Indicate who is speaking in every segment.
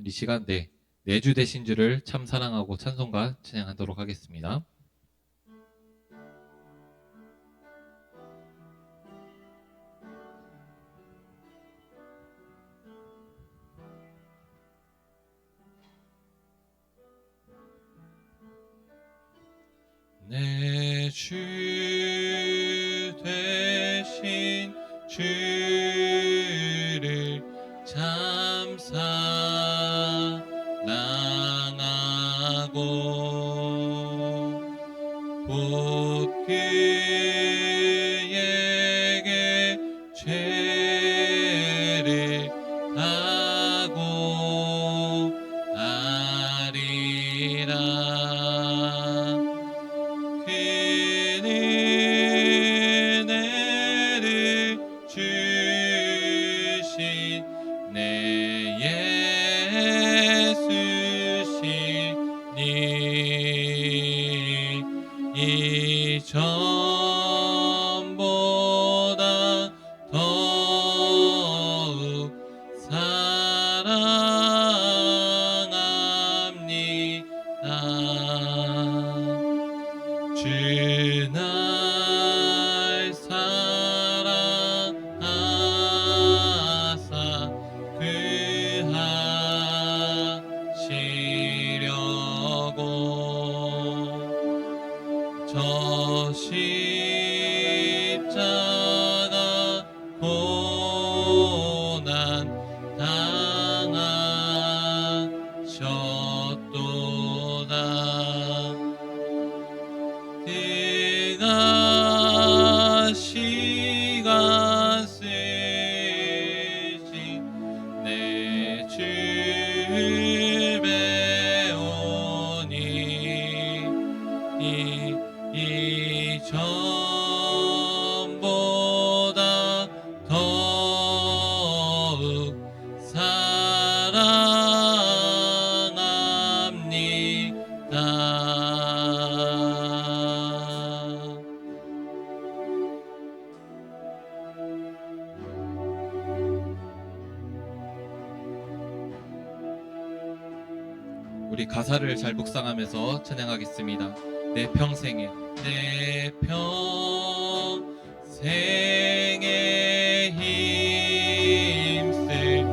Speaker 1: 이 시간 내주 되신 주를 참 사랑하고 찬송가 찬양하도록 하겠습니다. 내 주 되신 주를 참 사랑하고 곧 그에게 죄를 다고 아리라. 이 전보다 더욱 사랑합니다. 주 날 사랑하사 구하시려고 저 십자가 고난 당하셨도다. 그가 시간 쓰신 내 주를 배우니 이 전보다 더욱 사랑합니다. 우리 가사를 잘 묵상하면서 찬양하겠습니다. 내 평생에 힘쓸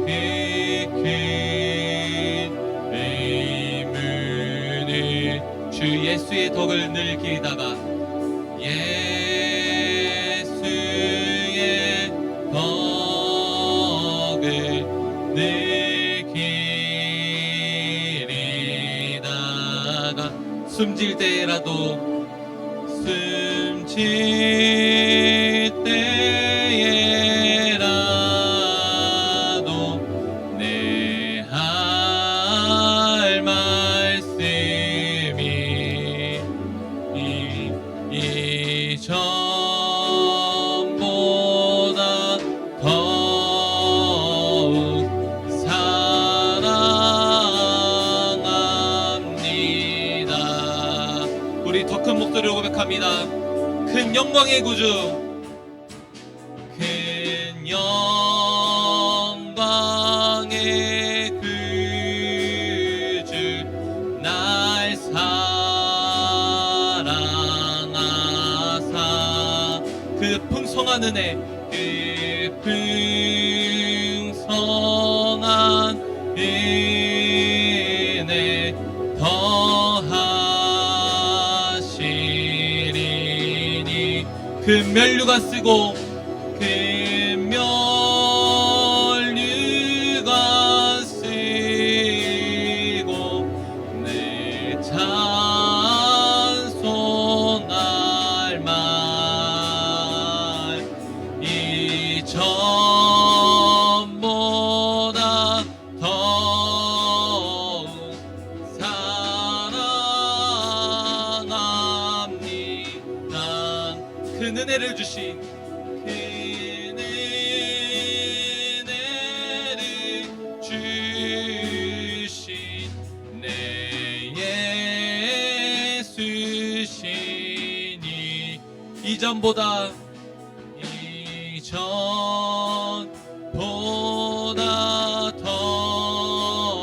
Speaker 1: 그 큰 의문을 주 예수의 덕을 늘 기다가 예수의 덕을 늘 기리다가 숨질 때라도 내 할 말씀이 이 전보다 더욱 사랑합니다. 우리 더 큰 목소리로 고백합니다. 큰 영광의 구주, 큰 영광의 구주 날 사랑하사 그 풍성한 은혜 그 풍성한 은혜 더하시리니 그 면류관 쓰고 그 면류관 쓰고 내 찬송할 말 이 전보다 더욱 사랑합니다. 큰 은혜를 주신 큰 은혜를 주신 내 예수시니 이전보다 더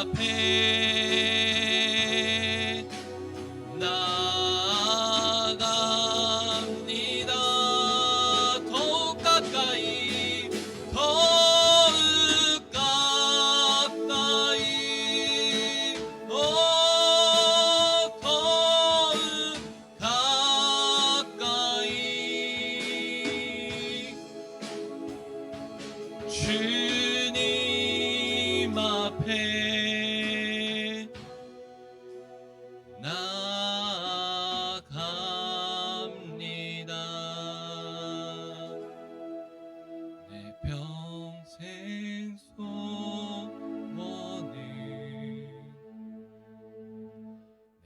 Speaker 1: 앞에 나아갑니다. 더욱 가까이 더욱 가까이 더욱 가까이 주님 앞에 나아갑니다. 내 평생 소원을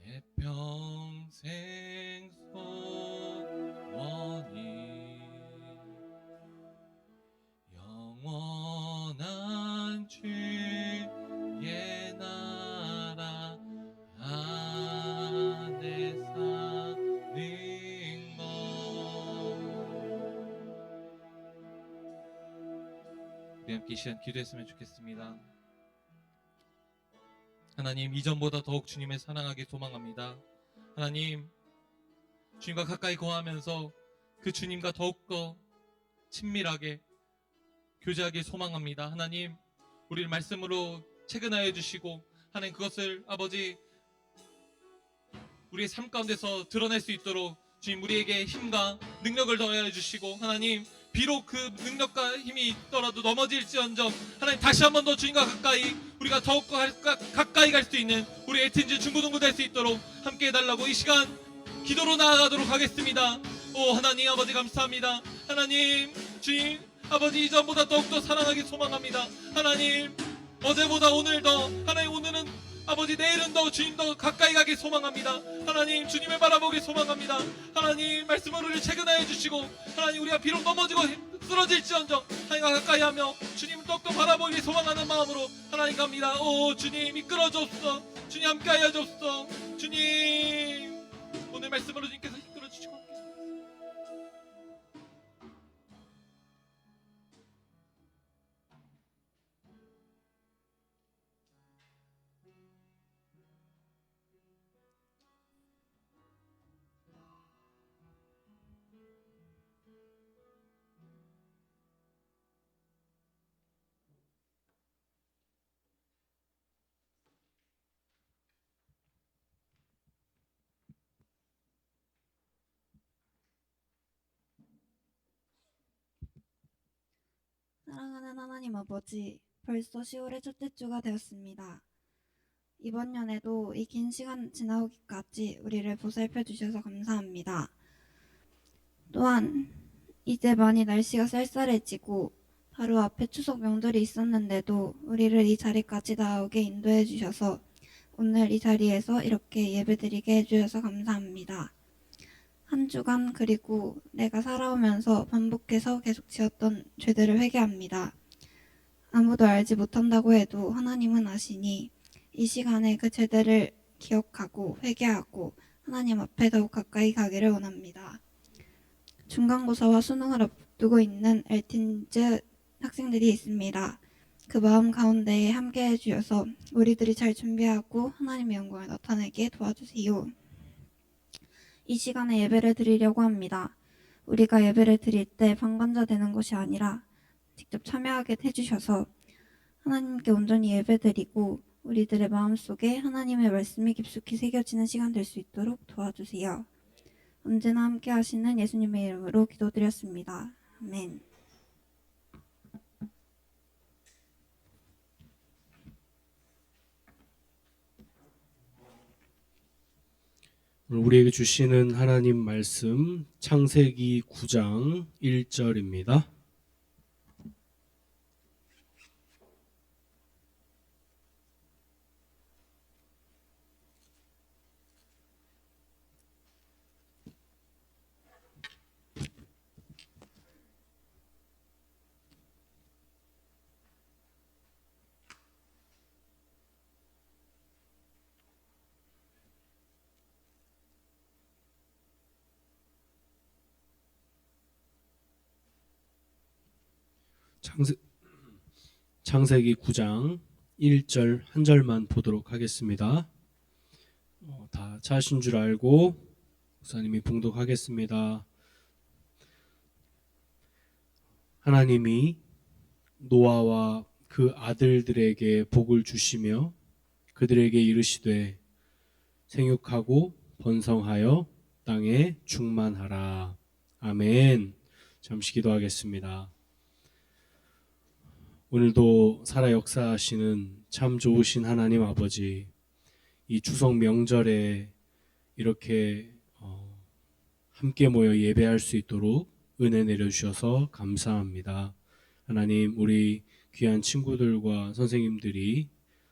Speaker 1: 내 평생 소원이 영원한 주의 나라 안에 사는 것. 우리 함께 이 시간 기도했으면 좋겠습니다. 하나님, 이전보다 더욱 주님을 사랑하기 소망합니다. 하나님, 주님과 가까이 거하면서 그 주님과 더욱더 친밀하게 교제하기 소망합니다. 하나님, 우리를 말씀으로 체근하여 주시고 하나님, 그것을 아버지 우리의 삶 가운데서 드러낼 수 있도록 주님 우리에게 힘과 능력을 더하여 주시고, 하나님 비록 그 능력과 힘이 있더라도 넘어질지언정 하나님 다시 한 번 더 주님과 가까이 우리가 더욱 가까이 갈 수 있는 우리 에틴즈 중고등부 될 수 있도록 함께 해달라고 이 시간 기도로 나아가도록 하겠습니다. 오 하나님 아버지 감사합니다. 하나님 주님 아버지, 이전보다 더욱더 사랑하기 소망합니다. 하나님 어제보다 오늘 더, 하나님 오늘은 아버지 내일은 더 주님 더 가까이 가기 소망합니다. 하나님 주님을 바라보기 소망합니다. 하나님 말씀을 우리를 체근하여 주시고, 하나님 우리가 비록 넘어지고 쓰러질지언정 하나님과 가까이 하며 주님을 더욱더 바라보기 소망하는 마음으로 하나님 갑니다. 오 주님 이끌어 줬어. 주님 함께하여 줬어. 주님 오늘 말씀으로 주님께서 이끌어 주시고
Speaker 2: 사랑하는 하나님 아버지, 벌써 10월의 첫째 주가 되었습니다. 이번 연에도 이 긴 시간 지나오기까지 우리를 보살펴 주셔서 감사합니다. 또한 이제 많이 날씨가 쌀쌀해지고 바로 앞에 추석 명절이 있었는데도 우리를 이 자리까지 나오게 인도해 주셔서 오늘 이 자리에서 이렇게 예배드리게 해주셔서 감사합니다. 한 주간 그리고 내가 살아오면서 반복해서 계속 지었던 죄들을 회개합니다. 아무도 알지 못한다고 해도 하나님은 아시니 이 시간에 그 죄들을 기억하고 회개하고 하나님 앞에 더욱 가까이 가기를 원합니다. 중간고사와 수능을 앞두고 있는 엘틴즈 학생들이 있습니다. 그 마음 가운데에 함께 해주셔서 우리들이 잘 준비하고 하나님의 영광을 나타내게 도와주세요. 이 시간에 예배를 드리려고 합니다. 우리가 예배를 드릴 때 방관자 되는 것이 아니라 직접 참여하게 해주셔서 하나님께 온전히 예배드리고 우리들의 마음속에 하나님의 말씀이 깊숙이 새겨지는 시간 될 수 있도록 도와주세요. 언제나 함께 하시는 예수님의 이름으로 기도드렸습니다. 아멘.
Speaker 3: 오늘 우리에게 주시는 하나님 말씀 창세기 9장 1절입니다. 창세기 9장 1절 한 절만 보도록 하겠습니다. 다 찾으신 줄 알고 목사님이 봉독하겠습니다. 하나님이 노아와 그 아들들에게 복을 주시며 그들에게 이르시되 생육하고 번성하여 땅에 충만하라. 아멘. 잠시 기도하겠습니다. 오늘도 살아 역사하시는 참 좋으신 하나님 아버지, 이 추석 명절에 이렇게 함께 모여 예배할 수 있도록 은혜 내려주셔서 감사합니다. 하나님, 우리 귀한 친구들과 선생님들이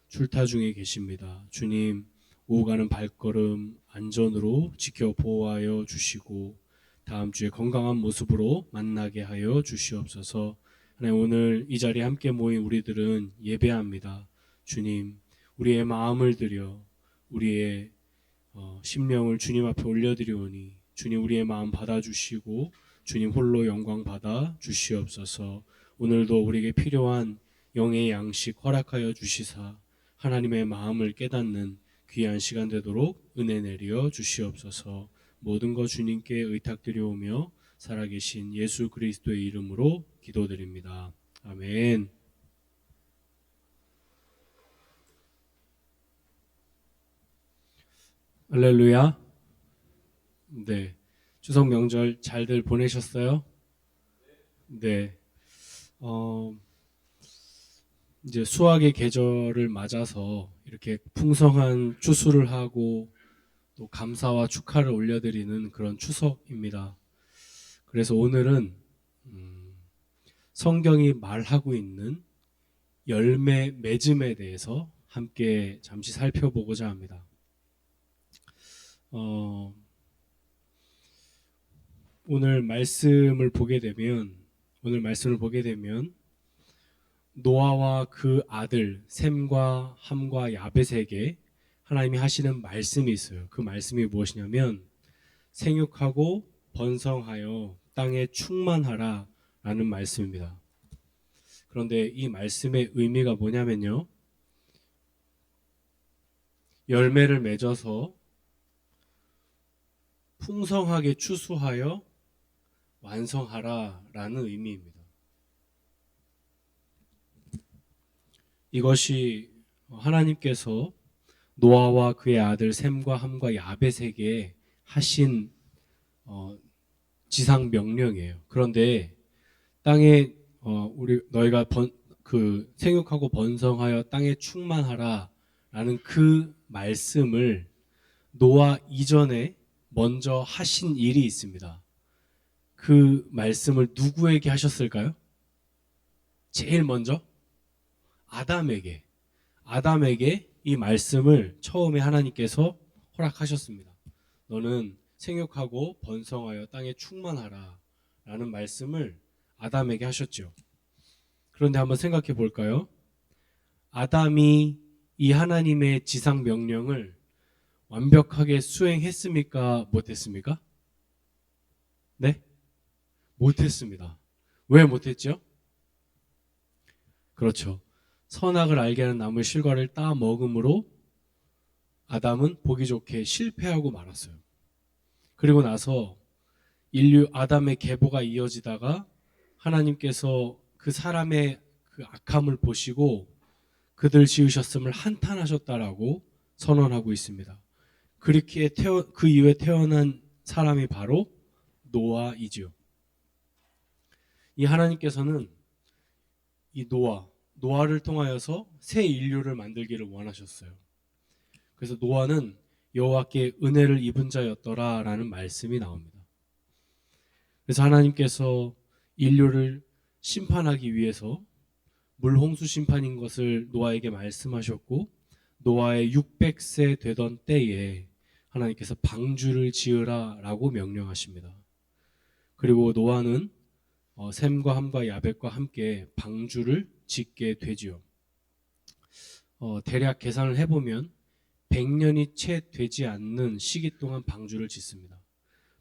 Speaker 3: 출타 중에 계십니다. 주님, 오고 가는 발걸음 안전으로 지켜 보호하여 주시고 다음 주에 건강한 모습으로 만나게 하여 주시옵소서. 하나님, 오늘 이 자리에 함께 모인 우리들은 예배합니다. 주님, 우리의 마음을 들여 우리의 심령을 주님 앞에 올려드리오니 주님, 우리의 마음 받아주시고 주님 홀로 영광 받아 주시옵소서. 오늘도 우리에게 필요한 영의 양식 허락하여 주시사 하나님의 마음을 깨닫는 귀한 시간 되도록 은혜 내려 주시옵소서. 모든 것 주님께 의탁드리오며 살아계신 예수 그리스도의 이름으로 기도드립니다. 아멘. 할렐루야. 네, 추석 명절 잘들 보내셨어요? 네. 이제 수확의 계절을 맞아서 이렇게 풍성한 추수를 하고 또 감사와 축하를 올려드리는 그런 추석입니다. 그래서 오늘은 성경이 말하고 있는 열매 맺음에 대해서 함께 잠시 살펴보고자 합니다. 오늘 말씀을 보게 되면 노아와 그 아들 셈과 함과 야벳에게 하나님이 하시는 말씀이 있어요. 그 말씀이 무엇이냐면 생육하고 번성하여 땅에 충만하라 라는 말씀입니다. 그런데 이 말씀의 의미가 뭐냐면요, 열매를 맺어서 풍성하게 추수하여 완성하라 라는 의미입니다. 이것이 하나님께서 노아와 그의 아들 셈과 함과 야벳에게 하신 지상 명령이에요. 그런데 땅에 너희가 생육하고 번성하여 땅에 충만하라 라는 그 말씀을 노아 이전에 먼저 하신 일이 있습니다. 그 말씀을 누구에게 하셨을까요? 제일 먼저 아담에게 이 말씀을 처음에 하나님께서 허락하셨습니다. 너는 생육하고 번성하여 땅에 충만하라 라는 말씀을 아담에게 하셨죠. 그런데 한번 생각해 볼까요? 아담이 이 하나님의 지상 명령을 완벽하게 수행했습니까? 못했습니까? 네? 못했습니다. 왜 못했죠? 그렇죠. 선악을 알게 하는 나무의 실과를 따 먹음으로 아담은 보기 좋게 실패하고 말았어요. 그리고 나서 인류 아담의 계보가 이어지다가 하나님께서 그 사람의 그 악함을 보시고 그들 지으셨음을 한탄하셨다라고 선언하고 있습니다. 그렇게 그 이후에 태어난 사람이 바로 노아이지요. 이 하나님께서는 이 노아를 통하여서 새 인류를 만들기를 원하셨어요. 그래서 노아는 여호와께 은혜를 입은 자였더라라는 말씀이 나옵니다. 그래서 하나님께서 인류를 심판하기 위해서 물홍수 심판인 것을 노아에게 말씀하셨고, 노아의 600세 되던 때에 하나님께서 방주를 지으라라고 명령하십니다. 그리고 노아는 셈과 함과 야벳과 함께 방주를 짓게 되지요. 대략 계산을 해보면 100년이 채 되지 않는 시기 동안 방주를 짓습니다.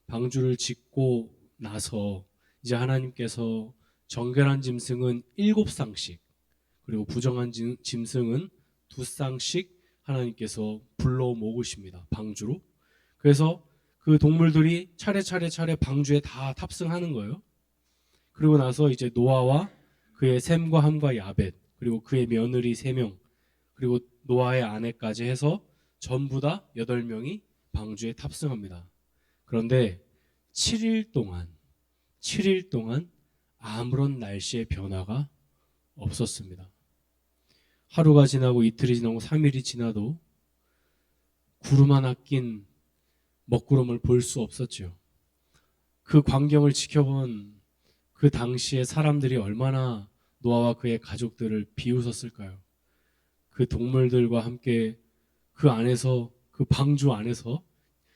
Speaker 3: 방주를 짓고 나서 이제 하나님께서 정결한 짐승은 7쌍씩, 그리고 부정한 짐승은 두 쌍씩 하나님께서 불러 모으십니다. 방주로. 그래서 그 동물들이 차례 방주에 다 탑승하는 거예요. 그리고 나서 이제 노아와 그의 셈과 함과 야벳, 그리고 그의 며느리 3명, 그리고 노아의 아내까지 해서 전부 다 8명이 방주에 탑승합니다. 그런데 7일 동안 아무런 날씨의 변화가 없었습니다. 하루가 지나고 이틀이 지나고 3일이 지나도 구름 하나 낀 먹구름을 볼 수 없었죠. 그 광경을 지켜본 그 당시에 사람들이 얼마나 노아와 그의 가족들을 비웃었을까요? 그 동물들과 함께 그 안에서, 그 방주 안에서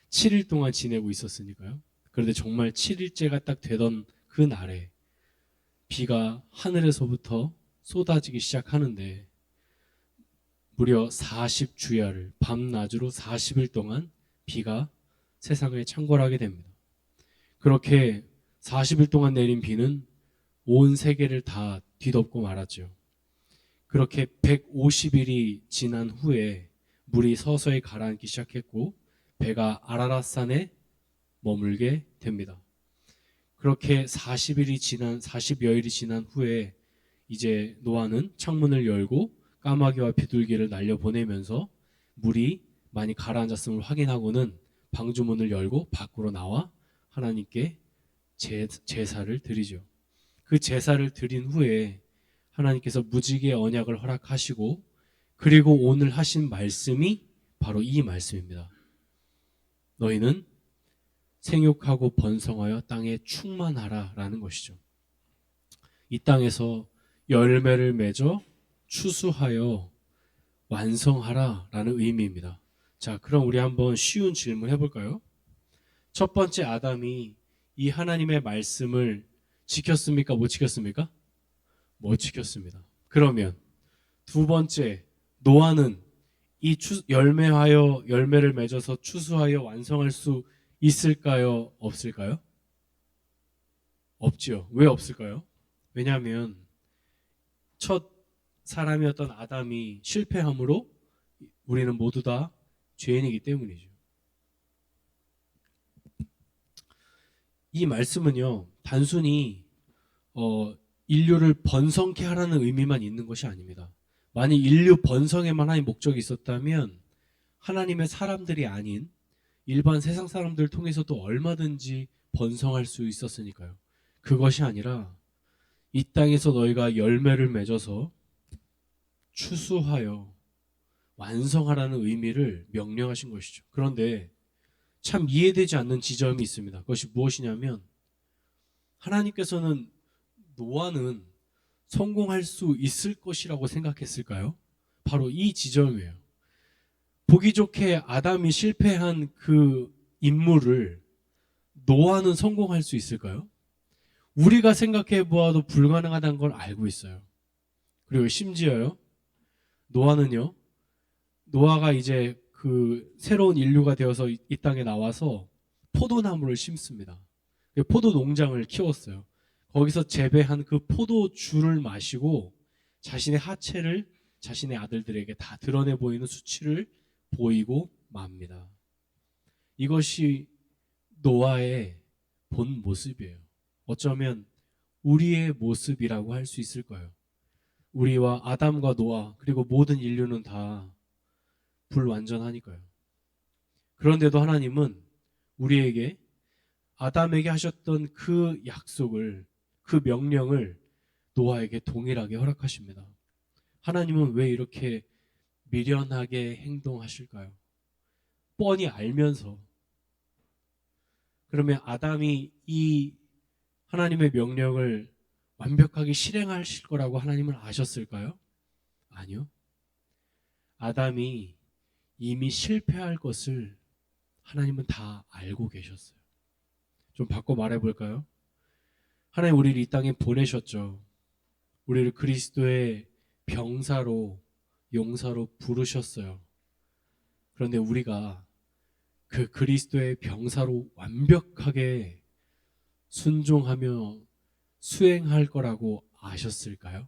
Speaker 3: 7일 동안 지내고 있었으니까요. 그런데 정말 7일째가 딱 되던 그 날에 비가 하늘에서부터 쏟아지기 시작하는데 무려 40주야를 밤낮으로 40일 동안 비가 세상에 창궐하게 됩니다. 그렇게 40일 동안 내린 비는 온 세계를 다 뒤덮고 말았죠. 그렇게 150일이 지난 후에 물이 서서히 가라앉기 시작했고 배가 아라랏산에 머물게 됩니다. 그렇게 40여일이 지난 후에 이제 노아는 창문을 열고 까마귀와 비둘기를 날려보내면서 물이 많이 가라앉았음을 확인하고는 방주문을 열고 밖으로 나와 하나님께 제사를 드리죠. 그 제사를 드린 후에 하나님께서 무지개의 언약을 허락하시고 그리고 오늘 하신 말씀이 바로 이 말씀입니다. 너희는 생육하고 번성하여 땅에 충만하라 라는 것이죠. 이 땅에서 열매를 맺어 추수하여 완성하라 라는 의미입니다. 자, 그럼 우리 한번 쉬운 질문 해볼까요? 첫 번째 아담이 이 하나님의 말씀을 지켰습니까? 못 지켰습니까? 못 지켰습니다. 그러면 두 번째 노아는 이 열매를 맺어서 추수하여 완성할 수 있을까요? 없을까요? 없지요. 왜 없을까요? 왜냐하면 첫 사람이었던 아담이 실패함으로 우리는 모두 다 죄인이기 때문이죠. 이 말씀은요, 단순히 인류를 번성케 하라는 의미만 있는 것이 아닙니다. 만약 인류 번성에만 하나의 목적이 있었다면 하나님의 사람들이 아닌 일반 세상 사람들을 통해서도 얼마든지 번성할 수 있었으니까요. 그것이 아니라 이 땅에서 너희가 열매를 맺어서 추수하여 완성하라는 의미를 명령하신 것이죠. 그런데 참 이해되지 않는 지점이 있습니다. 그것이 무엇이냐면 하나님께서는 노아는 성공할 수 있을 것이라고 생각했을까요? 바로 이 지점이에요. 보기 좋게 아담이 실패한 그 임무를 노아는 성공할 수 있을까요? 우리가 생각해 보아도 불가능하다는 걸 알고 있어요. 그리고 심지어요, 노아가 이제 그 새로운 인류가 되어서 이 땅에 나와서 포도나무를 심습니다. 포도 농장을 키웠어요. 거기서 재배한 그 포도주를 마시고 자신의 하체를 자신의 아들들에게 다 드러내 보이는 수치를 보이고 맙니다. 이것이 노아의 본 모습이에요. 어쩌면 우리의 모습이라고 할 수 있을 거예요. 우리와 아담과 노아 그리고 모든 인류는 다 불완전하니까요. 그런데도 하나님은 우리에게 아담에게 하셨던 그 약속을, 그 명령을 노아에게 동일하게 허락하십니다. 하나님은 왜 이렇게 미련하게 행동하실까요? 뻔히 알면서. 그러면 아담이 이 하나님의 명령을 완벽하게 실행하실 거라고 하나님은 아셨을까요? 아니요. 아담이 이미 실패할 것을 하나님은 다 알고 계셨어요. 좀 바꿔 말해볼까요? 하나님 우리를 이 땅에 보내셨죠. 우리를 그리스도의 병사로, 용사로 부르셨어요. 그런데 우리가 그 그리스도의 병사로 완벽하게 순종하며 수행할 거라고 아셨을까요?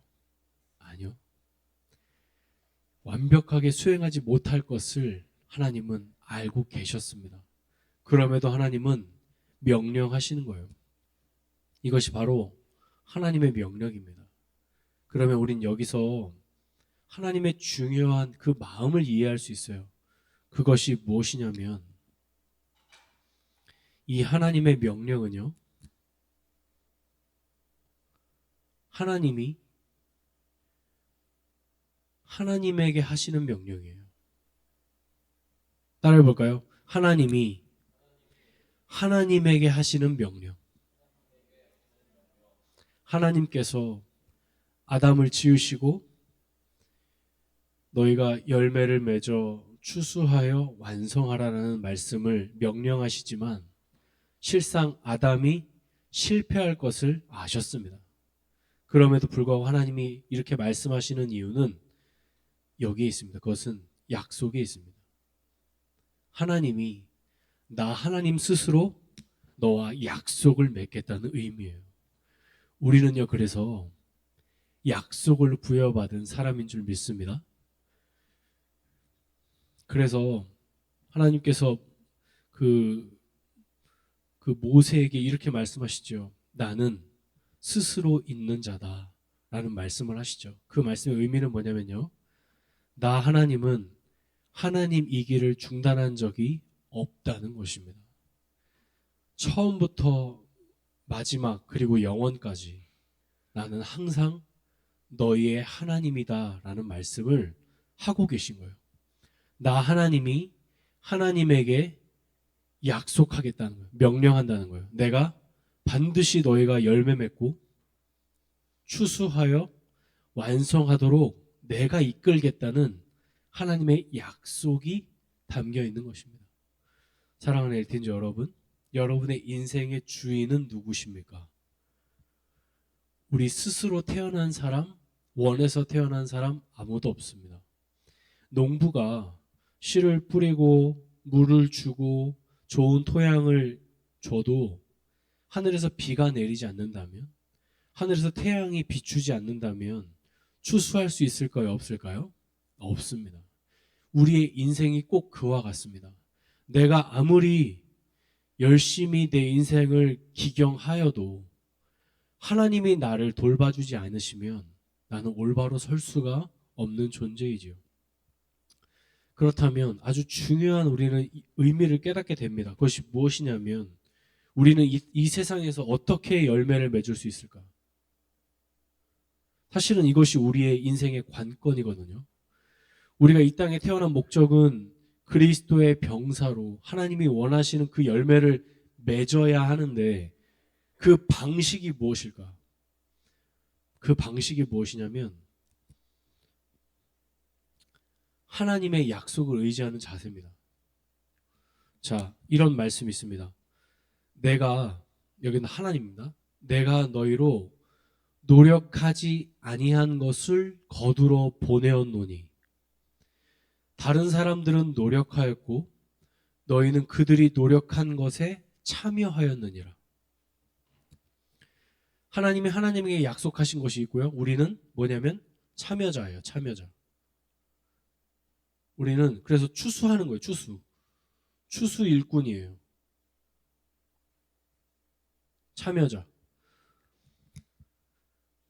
Speaker 3: 아니요. 완벽하게 수행하지 못할 것을 하나님은 알고 계셨습니다. 그럼에도 하나님은 명령하시는 거예요. 이것이 바로 하나님의 명령입니다. 그러면 우린 여기서 하나님의 중요한 그 마음을 이해할 수 있어요. 그것이 무엇이냐면 이 하나님의 명령은요, 하나님이 하나님에게 하시는 명령이에요. 따라해 볼까요? 하나님이 하나님에게 하시는 명령. 하나님께서 아담을 지으시고 너희가 열매를 맺어 추수하여 완성하라는 말씀을 명령하시지만 실상 아담이 실패할 것을 아셨습니다. 그럼에도 불구하고 하나님이 이렇게 말씀하시는 이유는 여기에 있습니다. 그것은 약속에 있습니다. 하나님이 나 하나님 스스로 너와 약속을 맺겠다는 의미예요. 우리는요, 그래서 약속을 부여받은 사람인 줄 믿습니다. 그래서 하나님께서 그 모세에게 이렇게 말씀하시죠. 나는 스스로 있는 자다 라는 말씀을 하시죠. 그 말씀의 의미는 뭐냐면요, 나 하나님은 하나님이기를 중단한 적이 없다는 것입니다. 처음부터 마지막 그리고 영원까지 나는 항상 너희의 하나님이다 라는 말씀을 하고 계신 거예요. 나 하나님이 하나님에게 약속하겠다는 거예요. 명령한다는 거예요. 내가 반드시 너희가 열매 맺고 추수하여 완성하도록 내가 이끌겠다는 하나님의 약속이 담겨 있는 것입니다. 사랑하는 엘틴즈 여러분, 여러분의 인생의 주인은 누구십니까? 우리 스스로 태어난 사람, 원해서 태어난 사람 아무도 없습니다. 농부가 씨를 뿌리고 물을 주고 좋은 토양을 줘도 하늘에서 비가 내리지 않는다면, 하늘에서 태양이 비추지 않는다면 추수할 수 있을까요? 없을까요? 없습니다. 우리의 인생이 꼭 그와 같습니다. 내가 아무리 열심히 내 인생을 기경하여도 하나님이 나를 돌봐주지 않으시면 나는 올바로 설 수가 없는 존재이지요. 그렇다면 아주 중요한 우리는 의미를 깨닫게 됩니다. 그것이 무엇이냐면 우리는 이 세상에서 어떻게 열매를 맺을 수 있을까? 사실은 이것이 우리의 인생의 관건이거든요. 우리가 이 땅에 태어난 목적은 그리스도의 병사로 하나님이 원하시는 그 열매를 맺어야 하는데 그 방식이 무엇일까? 그 방식이 무엇이냐면 하나님의 약속을 의지하는 자세입니다. 자, 이런 말씀이 있습니다. 여기는 하나님입니다. 내가 너희로 노력하지 아니한 것을 거두러 보내었노니 다른 사람들은 노력하였고 너희는 그들이 노력한 것에 참여하였느니라. 하나님이 하나님에게 약속하신 것이 있고요. 우리는 뭐냐면 참여자예요. 참여자. 우리는 그래서 추수하는 거예요. 추수 일꾼이에요. 참여자.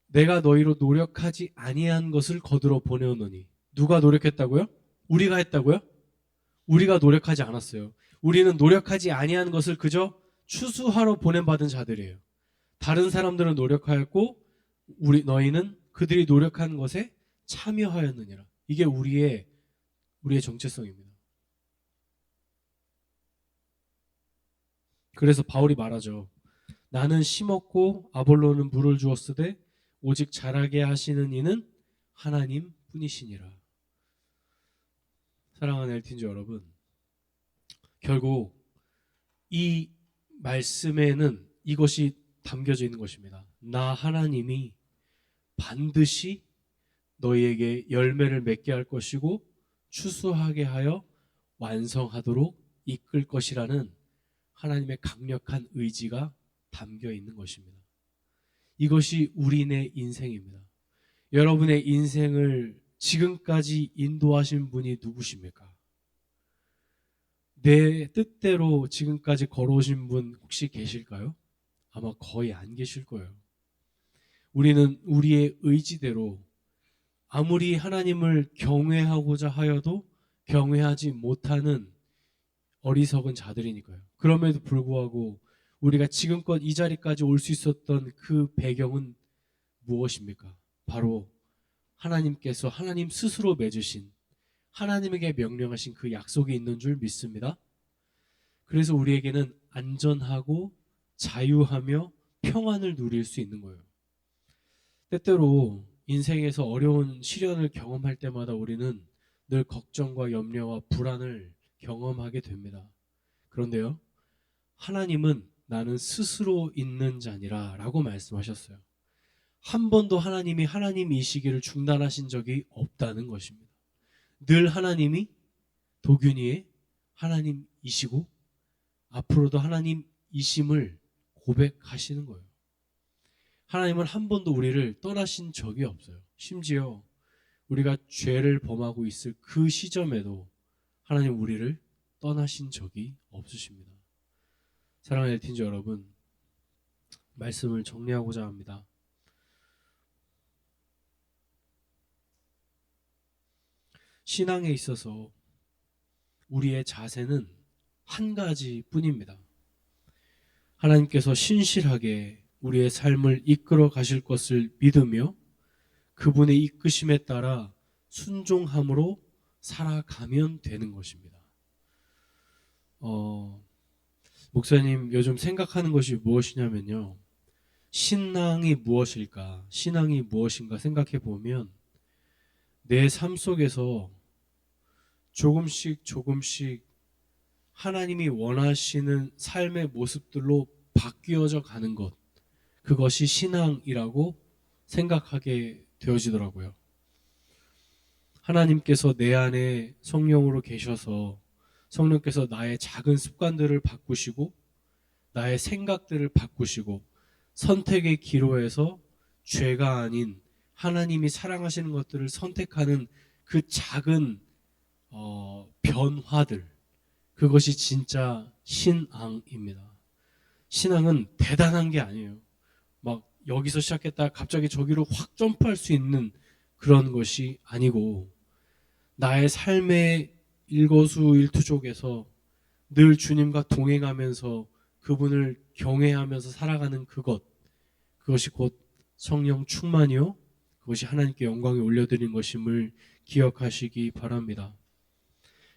Speaker 3: 내가 너희로 노력하지 아니한 것을 거두러 보내었노니. 누가 노력했다고요? 우리가 했다고요? 우리가 노력하지 않았어요. 우리는 노력하지 아니한 것을 그저 추수하러 보냄받은 자들이에요. 다른 사람들은 노력하였고 너희는 그들이 노력한 것에 참여하였느니라. 이게 우리의 정체성입니다. 그래서 바울이 말하죠. 나는 심었고 아볼로는 물을 주었으되 오직 자라게 하시는 이는 하나님 뿐이시니라. 사랑하는 엘틴즈 여러분, 결국 이 말씀에는 이것이 담겨져 있는 것입니다. 나 하나님이 반드시 너희에게 열매를 맺게 할 것이고 추수하게 하여 완성하도록 이끌 것이라는 하나님의 강력한 의지가 담겨 있는 것입니다. 이것이 우리네 인생입니다. 여러분의 인생을 지금까지 인도하신 분이 누구십니까? 내 뜻대로 지금까지 걸어오신 분 혹시 계실까요? 아마 거의 안 계실 거예요. 우리는 우리의 의지대로 아무리 하나님을 경외하고자 하여도 경외하지 못하는 어리석은 자들이니까요. 그럼에도 불구하고 우리가 지금껏 이 자리까지 올 수 있었던 그 배경은 무엇입니까? 바로 하나님께서 하나님 스스로 맺으신 하나님에게 명령하신 그 약속이 있는 줄 믿습니다. 그래서 우리에게는 안전하고 자유하며 평안을 누릴 수 있는 거예요. 때때로 인생에서 어려운 시련을 경험할 때마다 우리는 늘 걱정과 염려와 불안을 경험하게 됩니다. 그런데요, 하나님은 나는 스스로 있는 자니라 라고 말씀하셨어요. 한 번도 하나님이 하나님이시기를 중단하신 적이 없다는 것입니다. 늘 하나님이 도균이의 하나님이시고 앞으로도 하나님이심을 고백하시는 거예요. 하나님은 한 번도 우리를 떠나신 적이 없어요. 심지어 우리가 죄를 범하고 있을 그 시점에도 하나님 우리를 떠나신 적이 없으십니다. 사랑하는 엘틴즈 여러분, 말씀을 정리하고자 합니다. 신앙에 있어서 우리의 자세는 한 가지 뿐입니다. 하나님께서 신실하게 우리의 삶을 이끌어 가실 것을 믿으며 그분의 이끄심에 따라 순종함으로 살아가면 되는 것입니다. 목사님 요즘 생각하는 것이 무엇이냐면요, 신앙이 무엇일까, 신앙이 무엇인가 생각해 보면 내 삶 속에서 조금씩 하나님이 원하시는 삶의 모습들로 바뀌어져 가는 것, 그것이 신앙이라고 생각하게 되어지더라고요. 하나님께서 내 안에 성령으로 계셔서 성령께서 나의 작은 습관들을 바꾸시고 나의 생각들을 바꾸시고 선택의 기로에서 죄가 아닌 하나님이 사랑하시는 것들을 선택하는 그 작은 변화들, 그것이 진짜 신앙입니다. 신앙은 대단한 게 아니에요. 막 여기서 시작했다 갑자기 저기로 확 점프할 수 있는 그런 것이 아니고, 나의 삶의 일거수일투족에서 늘 주님과 동행하면서 그분을 경외하면서 살아가는 그것이 곧 성령 충만이요, 그것이 하나님께 영광에 올려드린 것임을 기억하시기 바랍니다.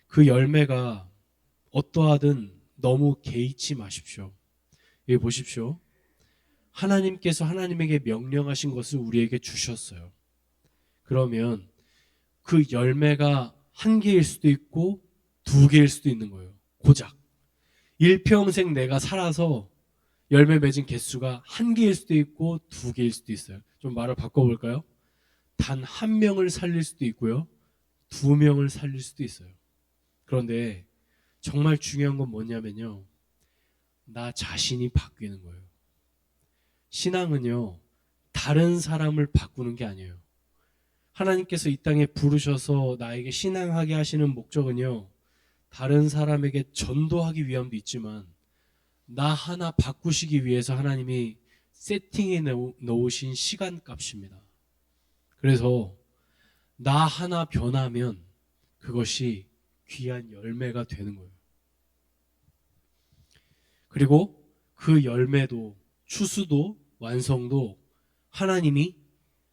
Speaker 3: 그 열매가 어떠하든 너무 개의치 마십시오. 여기 보십시오. 하나님께서 하나님에게 명령하신 것을 우리에게 주셨어요. 그러면 그 열매가 1개일 수도 있고 2개일 수도 있는 거예요. 고작 일평생 내가 살아서 열매 맺은 개수가 1개일 수도 있고 2개일 수도 있어요. 좀 말을 바꿔볼까요? 단 1명을 살릴 수도 있고요, 2명을 살릴 수도 있어요. 그런데 정말 중요한 건 뭐냐면요, 나 자신이 바뀌는 거예요. 신앙은요, 다른 사람을 바꾸는 게 아니에요. 하나님께서 이 땅에 부르셔서 나에게 신앙하게 하시는 목적은요, 다른 사람에게 전도하기 위함도 있지만 나 하나 바꾸시기 위해서 하나님이 세팅해 놓으신 시간값입니다. 그래서 나 하나 변하면 그것이 귀한 열매가 되는 거예요. 그리고 그 열매도 추수도 완성도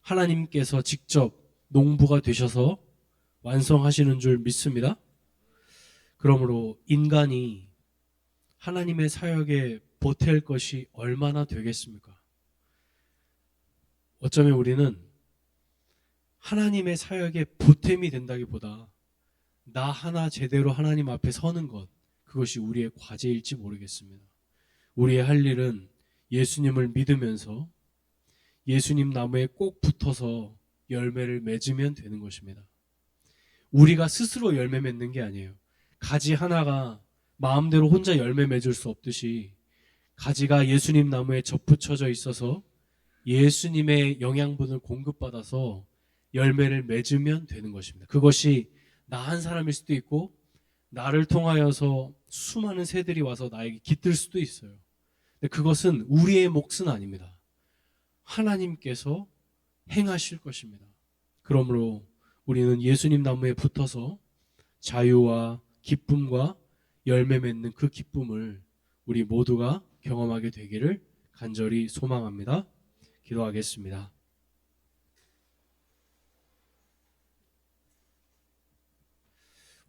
Speaker 3: 하나님께서 직접 농부가 되셔서 완성하시는 줄 믿습니다. 그러므로 인간이 하나님의 사역에 보탤 것이 얼마나 되겠습니까? 어쩌면 우리는 하나님의 사역에 보탬이 된다기보다 나 하나 제대로 하나님 앞에 서는 것, 그것이 우리의 과제일지 모르겠습니다. 우리의 할 일은 예수님을 믿으면서 예수님 나무에 꼭 붙어서 열매를 맺으면 되는 것입니다. 우리가 스스로 열매 맺는 게 아니에요. 가지 하나가 마음대로 혼자 열매 맺을 수 없듯이 가지가 예수님 나무에 접붙여져 있어서 예수님의 영양분을 공급받아서 열매를 맺으면 되는 것입니다. 그것이 나 한 사람일 수도 있고 나를 통하여서 수많은 새들이 와서 나에게 깃들 수도 있어요. 근데 그것은 우리의 몫은 아닙니다. 하나님께서 행하실 것입니다. 그러므로 우리는 예수님 나무에 붙어서 자유와 기쁨과 열매 맺는 그 기쁨을 우리 모두가 경험하게 되기를 간절히 소망합니다. 기도하겠습니다.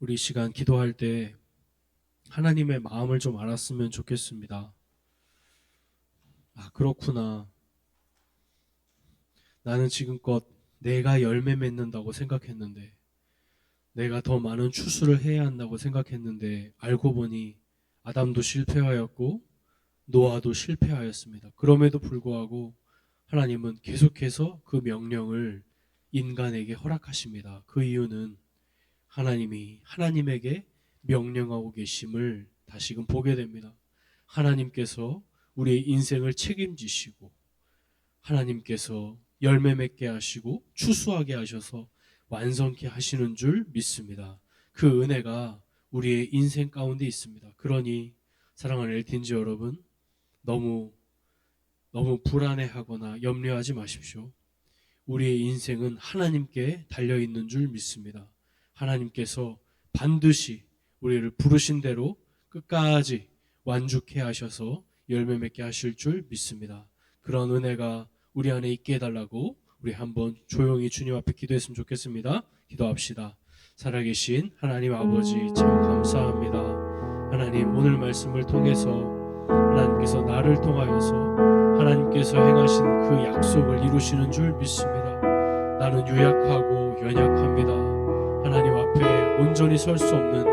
Speaker 3: 우리 시간 기도할 때 하나님의 마음을 좀 알았으면 좋겠습니다. 아, 그렇구나. 나는 지금껏 내가 열매 맺는다고 생각했는데, 내가 더 많은 추수를 해야 한다고 생각했는데, 알고 보니 아담도 실패하였고 노아도 실패하였습니다. 그럼에도 불구하고 하나님은 계속해서 그 명령을 인간에게 허락하십니다. 그 이유는 하나님이 하나님에게 명령하고 계심을 다시금 보게 됩니다. 하나님께서 우리의 인생을 책임지시고 하나님께서 열매 맺게 하시고 추수하게 하셔서 완성케 하시는 줄 믿습니다. 그 은혜가 우리의 인생 가운데 있습니다. 그러니 사랑하는 엘틴지 여러분, 너무 불안해하거나 염려하지 마십시오. 우리의 인생은 하나님께 달려있는 줄 믿습니다. 하나님께서 반드시 우리를 부르신 대로 끝까지 완죽해 하셔서 열매 맺게 하실 줄 믿습니다. 그런 은혜가 우리 안에 있게 해달라고 우리 한번 조용히 주님 앞에 기도했으면 좋겠습니다. 기도합시다. 살아계신 하나님 아버지, 참 감사합니다. 하나님, 오늘 말씀을 통해서 하나님께서 나를 통하여서 하나님께서 행하신 그 약속을 이루시는 줄 믿습니다. 나는 유약하고 연약합니다. 하나님 앞에 온전히 설 수 없는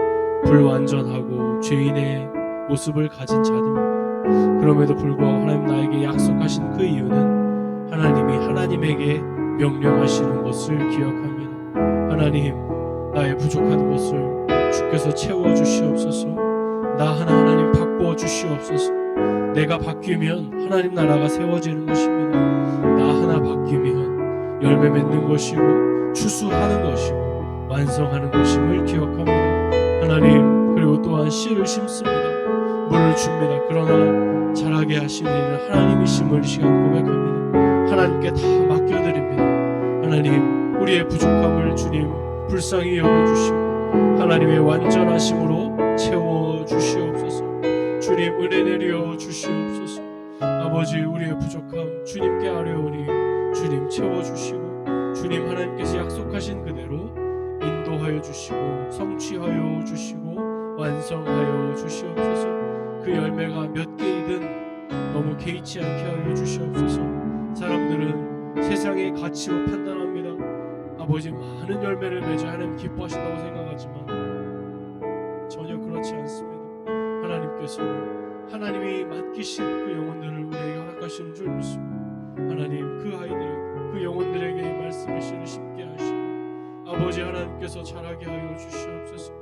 Speaker 3: 불완전하고 죄인의 모습을 가진 자들입니다. 그럼에도 불구하고 하나님 나에게 약속하신 그 이유는 하나님이 하나님에게 명령하시는 것을 기억합니다. 하나님, 나의 부족한 것을 주께서 채워주시옵소서. 나 하나님 바꾸어 주시옵소서. 내가 바뀌면 하나님 나라가 세워지는 것입니다. 나 하나 바뀌면 열매 맺는 것이고 추수하는 것이고 완성하는 것임을 기억합니다. 하나님, 그리고 또한 씨를 심습니다. 물을 줍니다. 그러나 자라게 하시는 이는 하나님이심을 이 시간 고백합니다. 하나님께 다 맡겨드립니다. 하나님, 우리의 부족함을 주님 불쌍히 여겨주시고 하나님의 완전하심으로 채워주시옵소서. 주님, 은혜 내려 주시옵소서. 아버지, 우리의 부족함 주님께 아뢰오니 주님 채워주시고 주님 하나님께서 약속하신 그대로 인도하여 주시고 성취하여 주시고 완성하여 주시옵소서. 그 열매가 몇 개이든 너무 개의치 않게 하여 주시옵소서. 사람들은 세상의 가치로 판단합니다. 아버지, 많은 열매를 맺어 하나님 기뻐하신다고 생각하지만 전혀 그렇지 않습니다. 하나님께서 하나님이 맡기신 그 영혼들을 우리에게 허락하시는 줄 믿습니다. 하나님, 그 아이들에게 그 영혼들에게 이 말씀의 씨를 심게 하시고 아버지 하나님께서 자라게 하여 주시옵소서.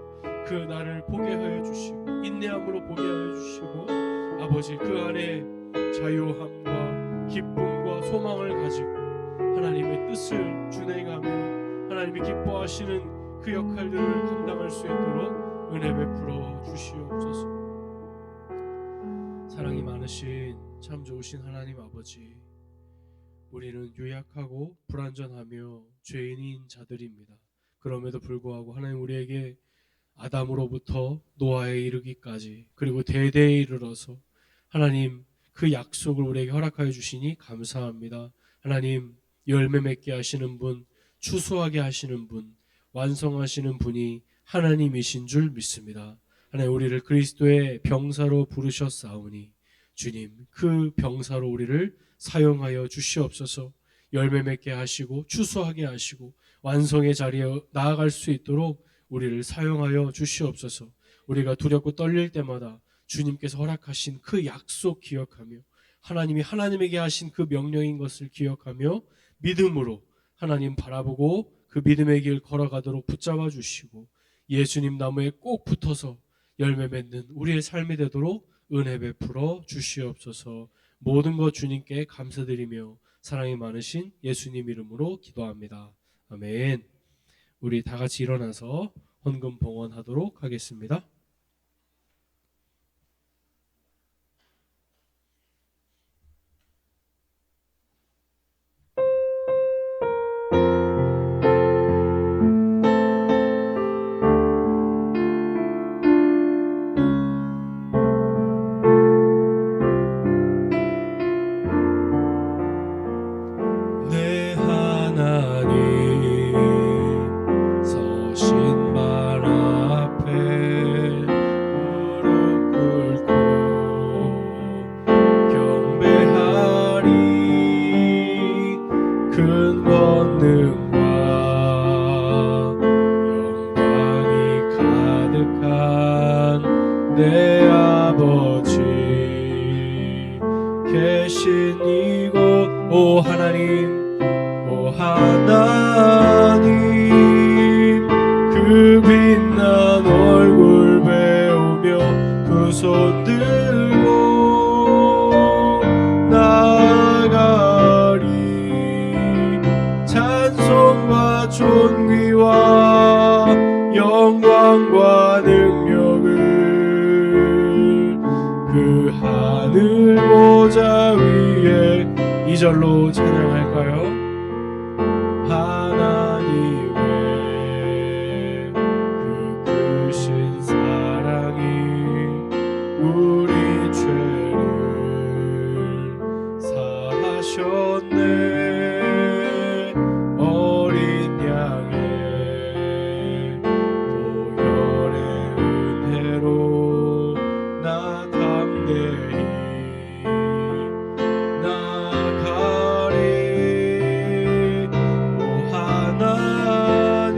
Speaker 3: 그 나를 보게 하여 주시고 인내함으로 보게 하여 주시고 아버지, 그 안에 자유함과 기쁨과 소망을 가지고 하나님의 뜻을 준행하며 하나님이 기뻐하시는 그 역할들을 감당할 수 있도록 은혜 베풀어 주시옵소서. 사랑이 많으신 참 좋으신 하나님 아버지, 우리는 유약하고 불완전하며 죄인인 자들입니다. 그럼에도 불구하고 하나님, 우리에게 아담으로부터 노아에 이르기까지 그리고 대대에 이르러서 하나님 그 약속을 우리에게 허락하여 주시니 감사합니다. 하나님, 열매 맺게 하시는 분, 추수하게 하시는 분, 완성하시는 분이 하나님이신 줄 믿습니다. 하나님, 우리를 그리스도의 병사로 부르셨사오니 주님, 그 병사로 우리를 사용하여 주시옵소서. 열매 맺게 하시고 추수하게 하시고 완성의 자리에 나아갈 수 있도록 우리를 사용하여 주시옵소서. 우리가 두렵고 떨릴 때마다 주님께서 허락하신 그 약속 기억하며 하나님이 하나님에게 하신 그 명령인 것을 기억하며 믿음으로 하나님 바라보고 그 믿음의 길 걸어가도록 붙잡아 주시고 예수님 나무에 꼭 붙어서 열매 맺는 우리의 삶이 되도록 은혜 베풀어 주시옵소서. 모든 것 주님께 감사드리며 사랑이 많으신 예수님 이름으로 기도합니다. 아멘. 우리 다 같이 일어나서 헌금 봉헌하도록 하겠습니다. 내 하나님 서신 발 앞에 무릎 꿇고 경배하리. 큰 권능과 영광이 가득한 내 아버지 계신 이곳, 오 하나님, 오 하나님, 그 빛난 얼굴 배우며 두 손 들고 나아가리. 찬송과 존귀와 영광과 능력을 그 하늘 보좌 위에, 이 절로 찬양할까요? 하나님의 그 크신 사랑이 우리 죄를 사하셨네. 어린 양의 보혈의 은혜로 나 담대히 나가리. 오 하나님,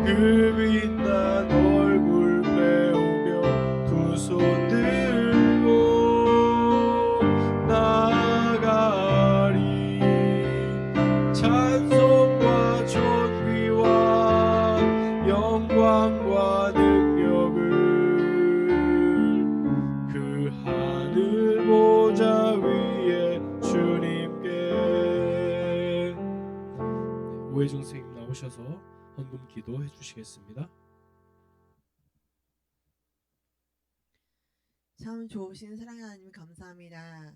Speaker 3: 그 빛난 얼굴 배우며 두 손 들고 나가리. 찬송과 존귀와 영광과 능력을 그 하늘 보좌 위에 주님께. 오해중 선생님 나오셔서 헌금 기도해 주시겠습니다.
Speaker 4: 참 좋으신 사랑의 하나님 감사합니다.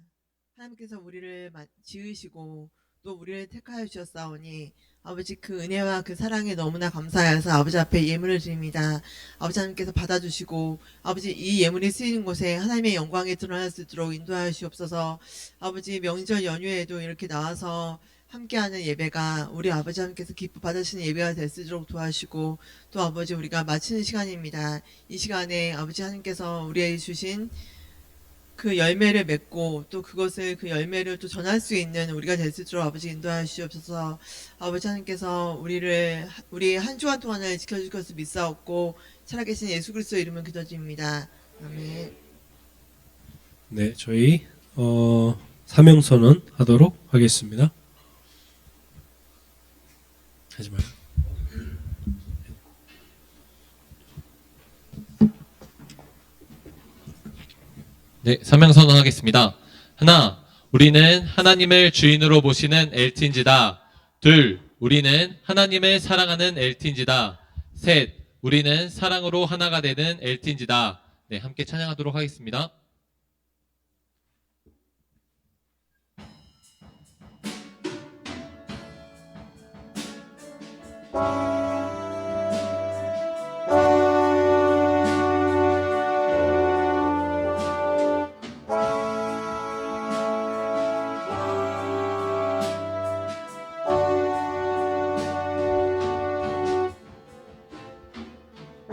Speaker 4: 하나님께서 우리를 지으시고 또 우리를 택하여 주셨사오니 아버지 그 은혜와 그 사랑에 너무나 감사해서 아버지 앞에 예물을 드립니다. 아버지 하나님께서 받아주시고 아버지 이 예물이 쓰이는 곳에 하나님의 영광이 드러날 수 있도록 인도하여 주옵소서. 아버지 명절 연휴에도 이렇게 나와서 함께하는 예배가 우리 아버지 하나님께서 기뻐 받으시는 예배가 될 수 있도록 도와주시고 또 아버지 우리가 마치는 시간입니다. 이 시간에 아버지 하나님께서 우리에게 주신 그 열매를 맺고 또 그것을 그 열매를 또 전할 수 있는 우리가 될 수 있도록 아버지 인도하여 주시옵소서. 아버지 하나님께서 우리 한 주간 동안을 지켜줄 것을 믿사옵고 살아계신 예수 그리스도의 이름을 기도드립니다. 아멘.
Speaker 3: 네, 저희 사명선언 하도록 하겠습니다. 하지 마요.
Speaker 1: 네, 사명 선언하겠습니다. 하나, 우리는 하나님을 주인으로 모시는 LT인지다. 둘, 우리는 하나님을 사랑하는 LT인지다. 셋, 우리는 사랑으로 하나가 되는 LT인지다. 네, 함께 찬양하도록 하겠습니다.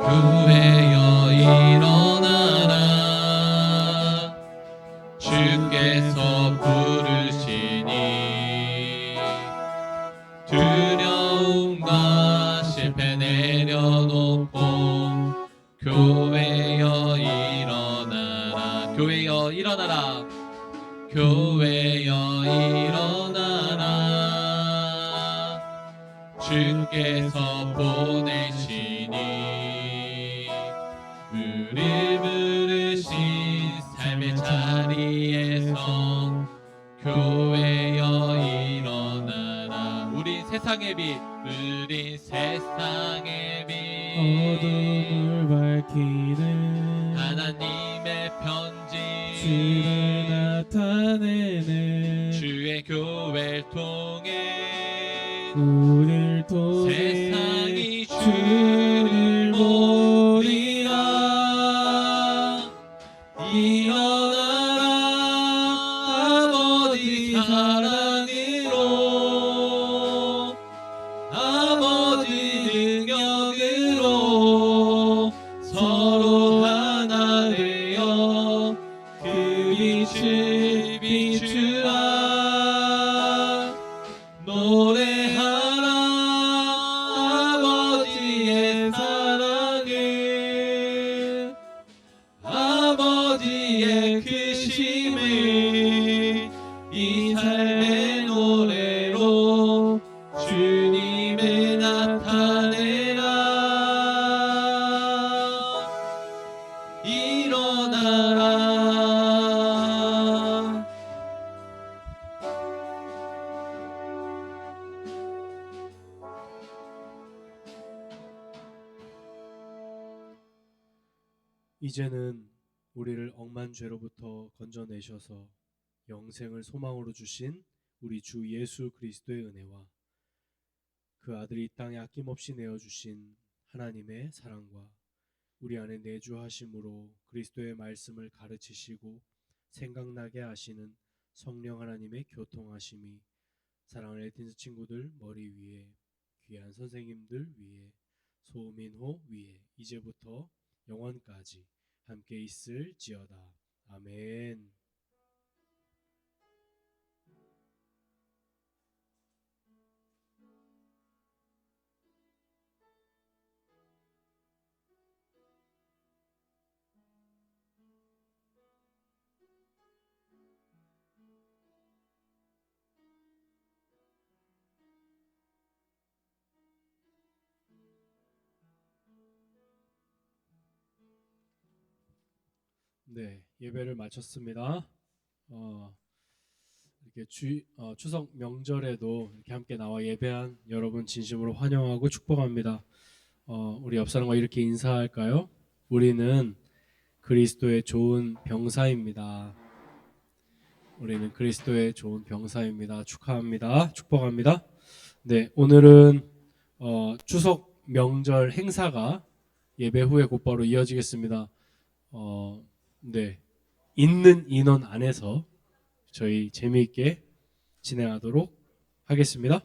Speaker 1: 교회여 일어나라. 주께서 부르시니 두려움과 실패 내려놓고 교회여 일어나라. 교회여 일어나라. 교회여 일어나라. 주께서 보내시니 우리 부르신 삶의 자리에서 교회여 일어나라. 우리 세상에
Speaker 3: 어둠을 밝히는
Speaker 1: 하나님의 편지
Speaker 3: 주를 나타내는
Speaker 1: 주의 교회를 통해
Speaker 3: 우리를 통해
Speaker 1: 세상이
Speaker 3: 주를 보리라.
Speaker 1: 일어나라 아버지 사랑으로 아버지 능력으로 서로 하나 되어 그 빛을 비추라. 노래하라 아버지의 사랑을 아버지의 크심을 이 삶의 노래로 주님을 나타내라. 일어나라.
Speaker 3: 이제는 우리를 억만 죄로부터 건져내셔서 영생을 소망으로 주신 우리 주 예수 그리스도의 은혜와 그 아들이 이 땅에 아낌없이 내어주신 하나님의 사랑과 우리 안에 내주하심으로 그리스도의 말씀을 가르치시고 생각나게 하시는 성령 하나님의 교통하심이 사랑하는 에틴스 친구들 머리 위에, 귀한 선생님들 위에, 소민호 위에 이제부터 영원까지 함께 있을지어다. 아멘. 네, 예배를 마쳤습니다. 이렇게 추석 명절에도 이렇게 함께 나와 예배한 여러분 진심으로 환영하고 축복합니다. 우리 옆 사람과 이렇게 인사할까요? 우리는 그리스도의 좋은 병사입니다. 우리는 그리스도의 좋은 병사입니다. 축하합니다. 축복합니다. 네, 오늘은 추석 명절 행사가 예배 후에 곧바로 이어지겠습니다. 네, 있는 인원 안에서 저희 재미있게 진행하도록 하겠습니다.